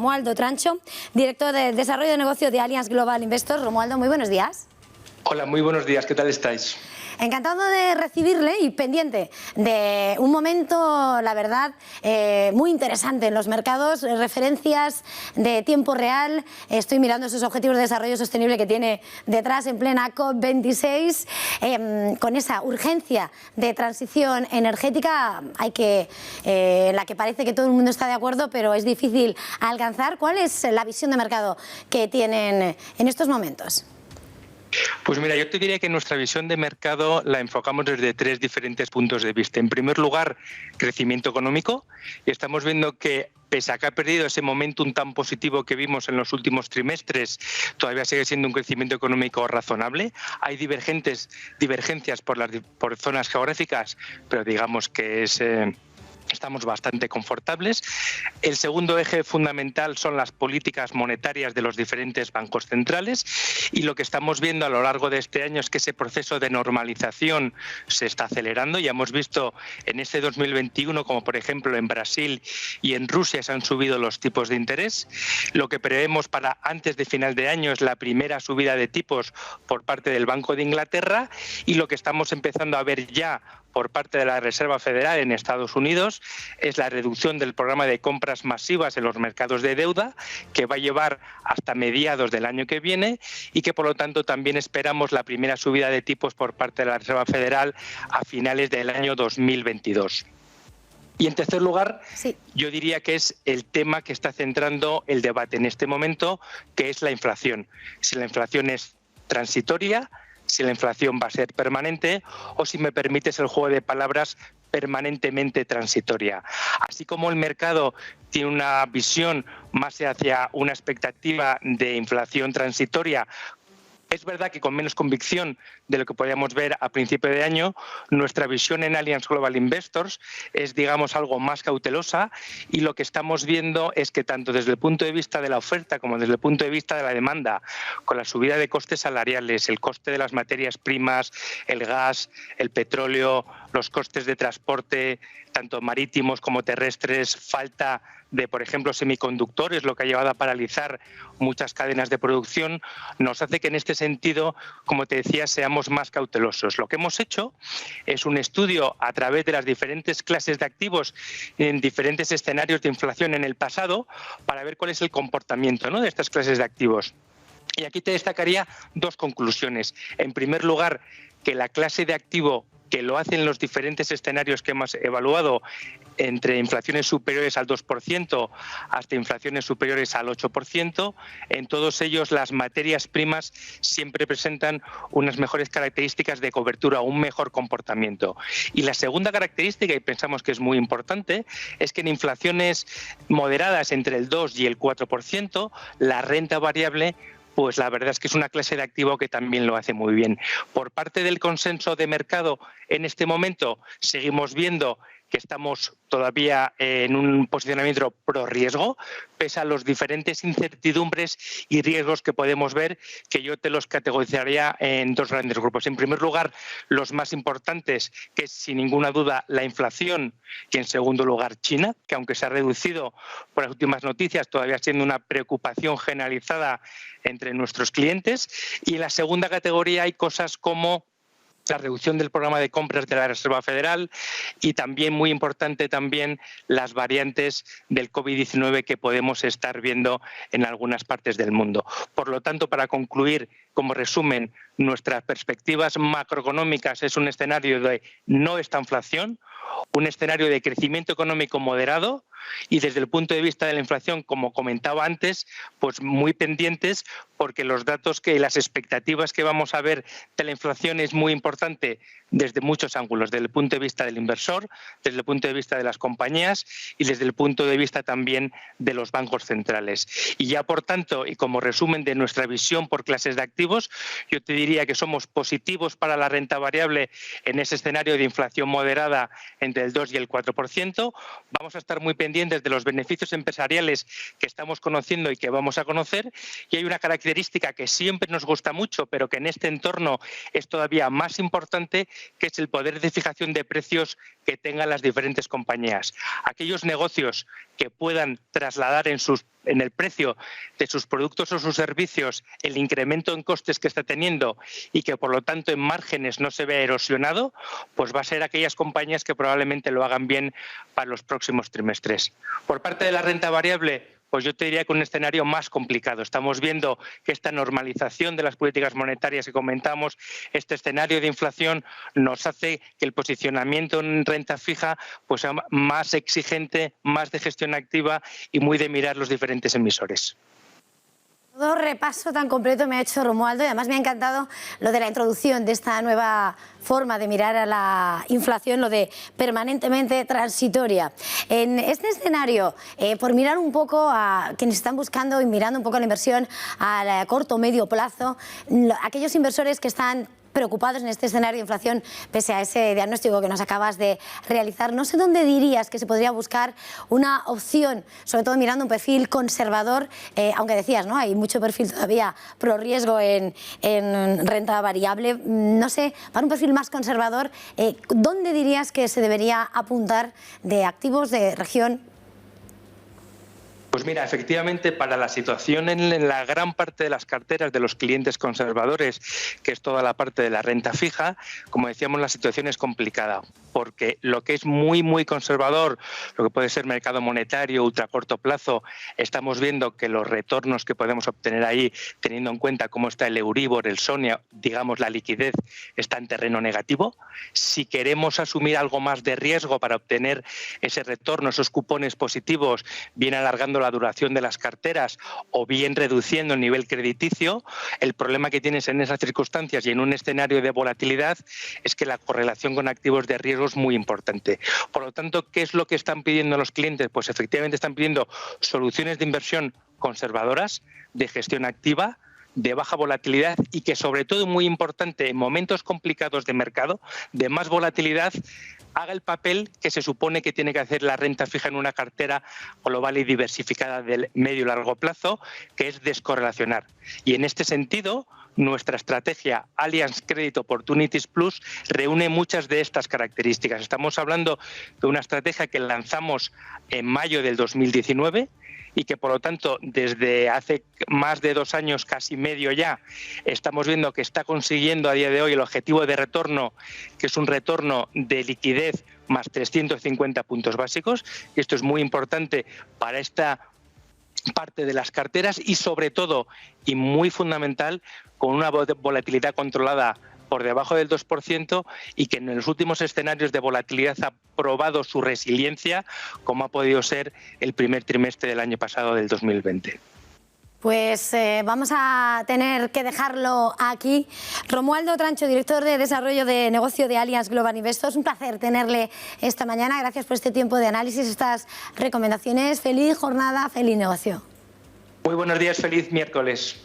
Romualdo Trancho, director de Desarrollo de Negocio de Allianz Global Investors. Romualdo, muy buenos días. Hola, muy buenos días. ¿Qué tal estáis? Encantado de recibirle y pendiente de un momento, la verdad, muy interesante en los mercados, referencias de tiempo real. Estoy mirando esos objetivos de desarrollo sostenible que tiene detrás en plena COP26, con esa urgencia de transición energética en la que parece que todo el mundo está de acuerdo, pero es difícil alcanzar. ¿Cuál es la visión de mercado que tienen en estos momentos? Pues mira, yo te diría que nuestra visión de mercado la enfocamos desde tres diferentes puntos de vista. En primer lugar, crecimiento económico. Y estamos viendo que, pese a que ha perdido ese momentum tan positivo que vimos en los últimos trimestres, todavía sigue siendo un crecimiento económico razonable. Hay divergencias por zonas geográficas, pero digamos que estamos bastante confortables. El segundo eje fundamental son las políticas monetarias de los diferentes bancos centrales, y lo que estamos viendo a lo largo de este año es que ese proceso de normalización se está acelerando. Ya hemos visto en este 2021 como por ejemplo en Brasil y en Rusia se han subido los tipos de interés. Lo que prevemos para antes de final de año es la primera subida de tipos por parte del Banco de Inglaterra, y lo que estamos empezando a ver ya por parte de la Reserva Federal en Estados Unidos es la reducción del programa de compras masivas en los mercados de deuda, que va a llevar hasta mediados del año que viene, y que por lo tanto también esperamos la primera subida de tipos por parte de la Reserva Federal a finales del año 2022. Y en tercer lugar, yo diría que es el tema que está centrando el debate en este momento, que es la inflación. Si la inflación es transitoria, si la inflación va a ser permanente, o, si me permites el juego de palabras, permanentemente transitoria. Así como el mercado tiene una visión más hacia una expectativa de inflación transitoria, es verdad que con menos convicción de lo que podíamos ver a principio de año, nuestra visión en Allianz Global Investors es, digamos, algo más cautelosa, y lo que estamos viendo es que tanto desde el punto de vista de la oferta como desde el punto de vista de la demanda, con la subida de costes salariales, el coste de las materias primas, el gas, el petróleo, los costes de transporte, tanto marítimos como terrestres, falta de, por ejemplo, semiconductores, lo que ha llevado a paralizar muchas cadenas de producción, nos hace que en este sentido, como te decía, seamos más cautelosos. Lo que hemos hecho es un estudio a través de las diferentes clases de activos en diferentes escenarios de inflación en el pasado, para ver cuál es el comportamiento, ¿no?, de estas clases de activos. Y aquí te destacaría dos conclusiones. En primer lugar, que la clase de activo que lo hacen los diferentes escenarios que hemos evaluado, entre inflaciones superiores al 2% hasta inflaciones superiores al 8%, en todos ellos las materias primas siempre presentan unas mejores características de cobertura, un mejor comportamiento. Y la segunda característica, y pensamos que es muy importante, es que en inflaciones moderadas entre el 2 y el 4%, la renta variable, pues la verdad es que es una clase de activo que también lo hace muy bien. Por parte del consenso de mercado, en este momento seguimos viendo que estamos todavía en un posicionamiento pro riesgo, pese a los diferentes incertidumbres y riesgos que podemos ver, que yo te los categorizaría en dos grandes grupos. En primer lugar, los más importantes, que es sin ninguna duda la inflación, y en segundo lugar China, que aunque se ha reducido por las últimas noticias, todavía siendo una preocupación generalizada entre nuestros clientes. Y en la segunda categoría hay cosas como la reducción del programa de compras de la Reserva Federal, y también, muy importante también, las variantes del COVID-19 que podemos estar viendo en algunas partes del mundo. Por lo tanto, para concluir, como resumen, nuestras perspectivas macroeconómicas es un escenario de no esta inflación, un escenario de crecimiento económico moderado, y desde el punto de vista de la inflación, como comentaba antes, pues muy pendientes, porque los datos y las expectativas que vamos a ver de la inflación es muy importante desde muchos ángulos, desde el punto de vista del inversor, desde el punto de vista de las compañías y desde el punto de vista también de los bancos centrales. Y ya, por tanto, y como resumen de nuestra visión por clases de activos, yo te diría que somos positivos para la renta variable en ese escenario de inflación moderada entre el 2 y el 4%. Vamos a estar muy pendientes de los beneficios empresariales que estamos conociendo y que vamos a conocer. Y hay una característica que siempre nos gusta mucho, pero que en este entorno es todavía más importante, que es el poder de fijación de precios que tengan las diferentes compañías. Aquellos negocios que puedan trasladar en sus en el precio de sus productos o sus servicios el incremento en costes que está teniendo y que por lo tanto en márgenes no se ve erosionado, pues va a ser aquellas compañías que probablemente lo hagan bien para los próximos trimestres. Por parte de la renta variable, pues yo te diría que un escenario más complicado. Estamos viendo que esta normalización de las políticas monetarias que comentamos, este escenario de inflación, nos hace que el posicionamiento en renta fija pues sea más exigente, más de gestión activa y muy de mirar los diferentes emisores. Todo repaso tan completo me ha hecho Romualdo y además me ha encantado lo de la introducción de esta nueva forma de mirar a la inflación, lo de permanentemente transitoria. En este escenario, por mirar un poco a quienes están buscando y mirando un poco la inversión a corto o medio plazo, aquellos inversores que están preocupados en este escenario de inflación, pese a ese diagnóstico que nos acabas de realizar, no sé dónde dirías que se podría buscar una opción, sobre todo mirando un perfil conservador, aunque decías, ¿no? Hay mucho perfil todavía pro riesgo en renta variable. No sé, para un perfil más conservador, ¿dónde dirías que se debería apuntar de activos de región? Pues mira, efectivamente, para la situación en la gran parte de las carteras de los clientes conservadores, que es toda la parte de la renta fija, como decíamos, la situación es complicada, porque lo que es muy, muy conservador, lo que puede ser mercado monetario, ultra corto plazo, estamos viendo que los retornos que podemos obtener ahí, teniendo en cuenta cómo está el Euribor, el SONIA, digamos, la liquidez, está en terreno negativo. Si queremos asumir algo más de riesgo para obtener ese retorno, esos cupones positivos, bien alargando la duración de las carteras o bien reduciendo el nivel crediticio, el problema que tienes en esas circunstancias y en un escenario de volatilidad es que la correlación con activos de riesgo es muy importante. Por lo tanto, ¿qué es lo que están pidiendo los clientes? Pues efectivamente están pidiendo soluciones de inversión conservadoras, de gestión activa, de baja volatilidad y que, sobre todo, muy importante, en momentos complicados de mercado, de más volatilidad, haga el papel que se supone que tiene que hacer la renta fija en una cartera global y diversificada del medio y largo plazo, que es descorrelacionar. Y en este sentido, nuestra estrategia Allianz Credit Opportunities Plus reúne muchas de estas características. Estamos hablando de una estrategia que lanzamos en mayo del 2019 y que, por lo tanto, desde hace más de 2 años, casi medio ya, estamos viendo que está consiguiendo a día de hoy el objetivo de retorno, que es un retorno de liquidez más 350 puntos básicos. Y esto es muy importante para esta parte de las carteras y, sobre todo, y muy fundamental, con una volatilidad controlada por debajo del 2% y que en los últimos escenarios de volatilidad ha probado su resiliencia, como ha podido ser el primer trimestre del año pasado, del 2020. Pues vamos a tener que dejarlo aquí. Romualdo Trancho, director de Desarrollo de Negocio de Allianz Global Investors. Un placer tenerle esta mañana. Gracias por este tiempo de análisis, estas recomendaciones. Feliz jornada, feliz negocio. Muy buenos días, feliz miércoles.